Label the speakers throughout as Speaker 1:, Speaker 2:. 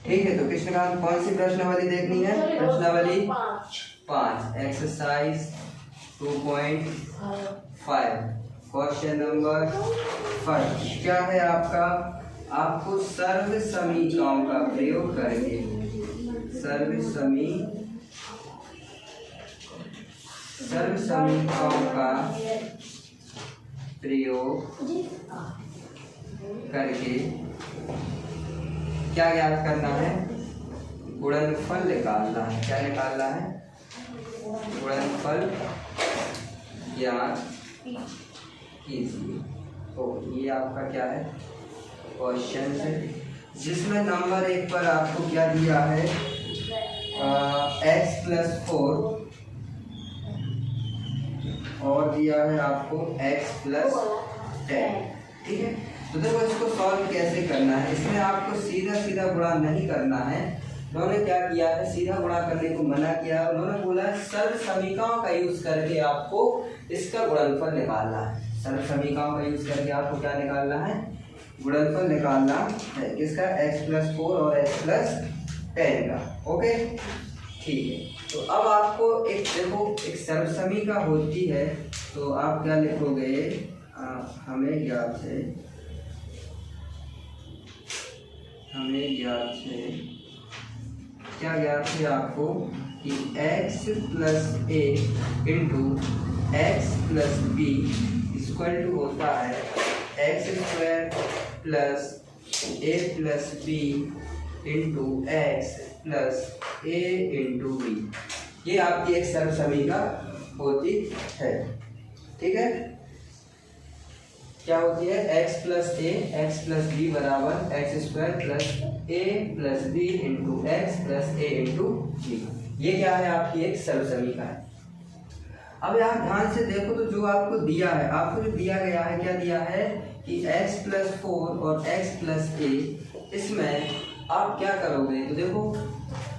Speaker 1: ठीक है, तो कृष्णकांत कौन सी प्रश्नावली देखनी है? प्रश्नावली 5 एक्सरसाइज 2.5 क्वेश्चन नंबर 5 क्या है आपका? आपको सर्व समीकरणों का प्रयोग करके सर्व समीकरणों का प्रयोग करके क्या ज्ञात करना है? गुणनफल निकालना है। क्या निकालना है? गुणनफल ज्ञात कीजिए। तो ये आपका क्या है? क्वेश्चन है, जिसमें नंबर 1 पर आपको क्या दिया है? x+4 और दिया है आपको x+10। ठीक है, तो देखो इसको सॉल्व कैसे करना है। इसमें आपको सीधा सीधा गुणा नहीं करना है। उन्होंने क्या किया है? सीधा गुणा करने को मना किया। उन्होंने बोला सर्व समीकरणों का यूज करके आपको इसका गुणनफल निकालना है। सर्व समीकरणों का यूज करके आपको क्या निकालना है? गुणनफल निकालना है। किसका? x+4 और x+10 का। ओके, ठीक है। तो अब आपको एक देखो, एक सर्व समीकरण होती है, तो आप क्या लिखोगे? हमें ज्ञात है क्या ज्ञात है आपको कि x+a into x+b equal to होता है x² plus a+b into x plus a into b। ये आपकी एक सर्व समीकरण होती है। ठीक है, क्या होती है? x+a x+b बराबर x² plus a+b into x plus a into b। ये क्या है? आपकी एक सर्व समीकरण है। अब यहाँ ध्यान से देखो तो जो आपको दिया है, आपको जो दिया गया है, क्या दिया है कि x+4 और x+a, इसमें आप क्या करोगे? तो देखो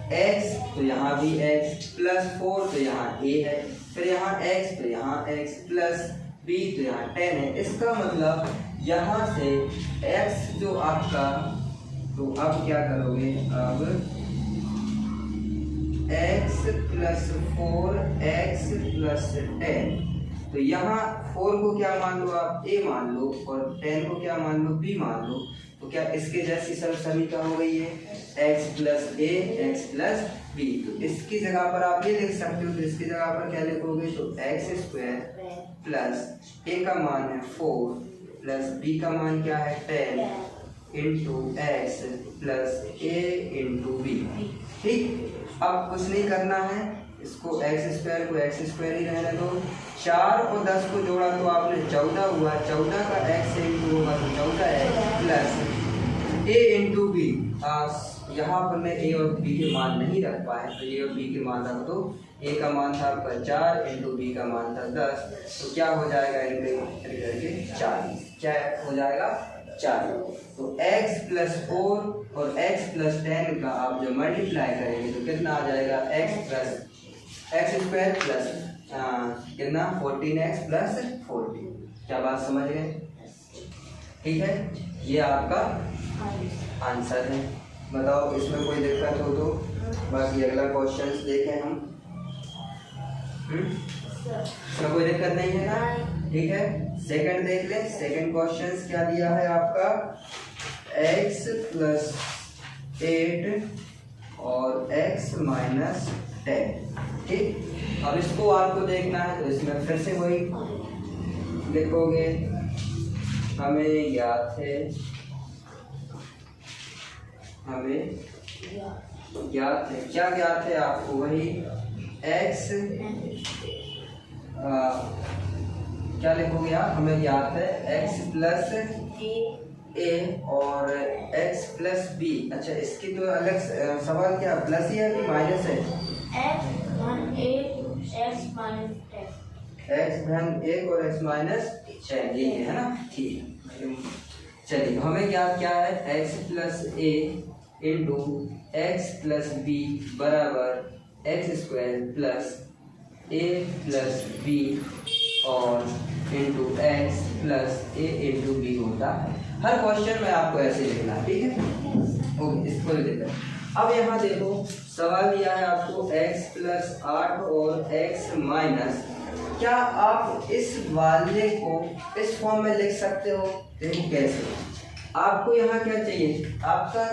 Speaker 1: x तो यहाँ भी x, +4 तो यहाँ a है, फिर यहाँ x तो यहाँ x, प्लस b तो यहाँ 10 है। इसका मतलब यहाँ से x जो आपका, तो अब क्या करोगे? अब x+4 x+10, तो यहाँ 4 को क्या मान लो आप? a मान लो, और 10 को क्या मान लो? b मान लो। तो क्या इसके जैसी सर्व समीकरण हो गई है? x+a x+b। तो इसकी जगह पर आप ये लिख सकते हो, तो इसकी जगह पर क्या लिखोगे? तो x² प्लस a का मान है 4 प्लस b का मान क्या है? 10 into x plus a into b। ठीक, अब कुछ नहीं करना है, इसको x² को x² ही रहने दो। 4 और 10 को जोड़ा तो आपने 14 हुआ, 14 का x इंटू होगा तो 14x plus a into b। यहाँ पर मैं a और b के मान नहीं रख पाए, तो a और b के मान रख दो। a का मान था आपका 4 इंटू b का मान था 10, तो क्या हो जाएगा? इनके करके 40। क्या हो जाएगा? 40। तो x+4 और x+10 का आप जब मल्टीप्लाई करेंगे तो कितना आ जाएगा? x² प्लस कितना? 14x plus 14। क्या बात समझ गए? ठीक है, ये आपका आंसर है। बताओ इसमें कोई दिक्कत हो तो। बाकी अगला क्वेश्चन देखें हम। इसमें कोई दिक्कत नहीं है ना? ठीक है, सेकंड देख ले। सेकंड क्वेश्चन क्या दिया है आपका? x+8 और x-10। ठीक, अब इसको आपको देखना है, तो इसमें फिर से वही लिखोगे। हमें ज्ञात है क्या ज्ञात है आपको? वही x क्या लिखोगे आप? हमें ज्ञात है x+a और x+b। अच्छा, इसकी तो अलग सवाल क्या प्लस ही है कि माइनस है? x-1 और x-10 ये है ना? ठीक है, चलिए हमें क्या है? x+a इंटू x+b बराबर x² प्लस a+b और into x plus a into b होता है। हर क्वेश्चन में आपको ऐसे लिखना है। ठीक है, ओके, इसको लिख देते हैं। अब यहाँ देखो सवाल दिया है आपको x प्लस 8 और x माइनस, क्या आप इस वाले को इस फॉर्म में लिख सकते हो? देखो कैसे, आपको यहाँ क्या चाहिए, आपका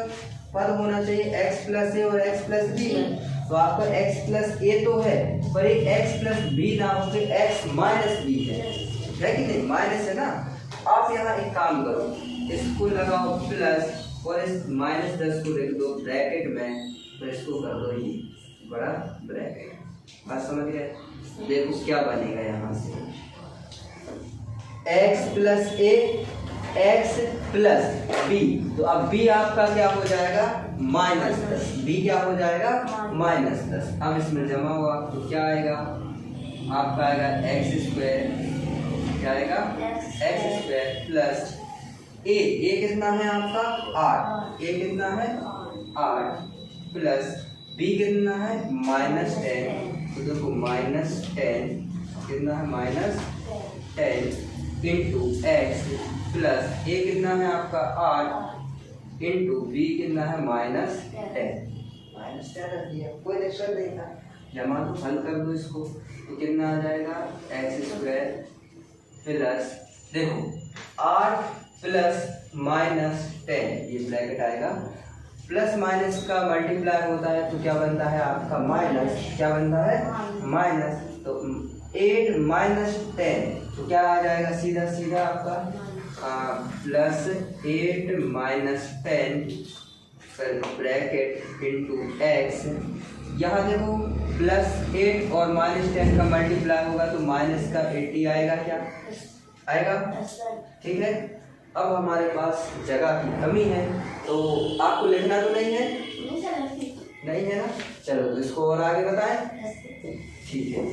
Speaker 1: पद होना चाहिए x प्लस ए और x प्लस बी है, तो आपका x प्लस ए तो है पर एक x प्लस बी ना हो के x माइनस बी है कि नहीं, माइनस है ना। आप यहाँ एक काम करो, इसको लगाओ प्लस और इस -10 को लिख दो ब्रैकेट में, तो इसको कर दो ये बड़ा ब्रैकेट। बात समझ गए? देखो क्या बनेगा यहाँ से, x प्लस ए x प्लस बी, तो अब b आपका क्या हो जाएगा -10, b क्या हो जाएगा -10। अब इसमें जमा हुआ तो क्या आएगा आपका, आएगा x स्क्वायर, क्या आएगा x स्क्वायर प्लस ए कितना है आपका 8, ए कितना है 8 प्लस बी कितना है -10, तो देखो -10 कितना है -10 इंटू एक्स प्लस ए कितना है आपका 8 इंटू बी कितना है -10 रख दिया, कोई दिक्कत नहीं था। जमा तो हल कर दो इसको, तो कितना आ जाएगा एक्स स्क्वायर प्लस देखो 8 प्लस -10, ये ब्रैकेट आएगा, प्लस माइनस का मल्टीप्लाई होता है तो क्या बनता है आपका माइनस, क्या बनता है माइनस, तो 8 माइनस 10 तो क्या आ जाएगा सीधा सीधा आपका प्लस 8 माइनस 10 फिर ब्रैकेट इंटू एक्स। यहाँ देखो प्लस 8 और -10 का मल्टीप्लाई होगा तो माइनस का 80 आएगा, क्या आएगा? ठीक है, अब हमारे पास जगह की कमी है तो आपको लिखना तो नहीं है, नहीं है ना, चलो तो इसको और आगे बताएं। ठीक है।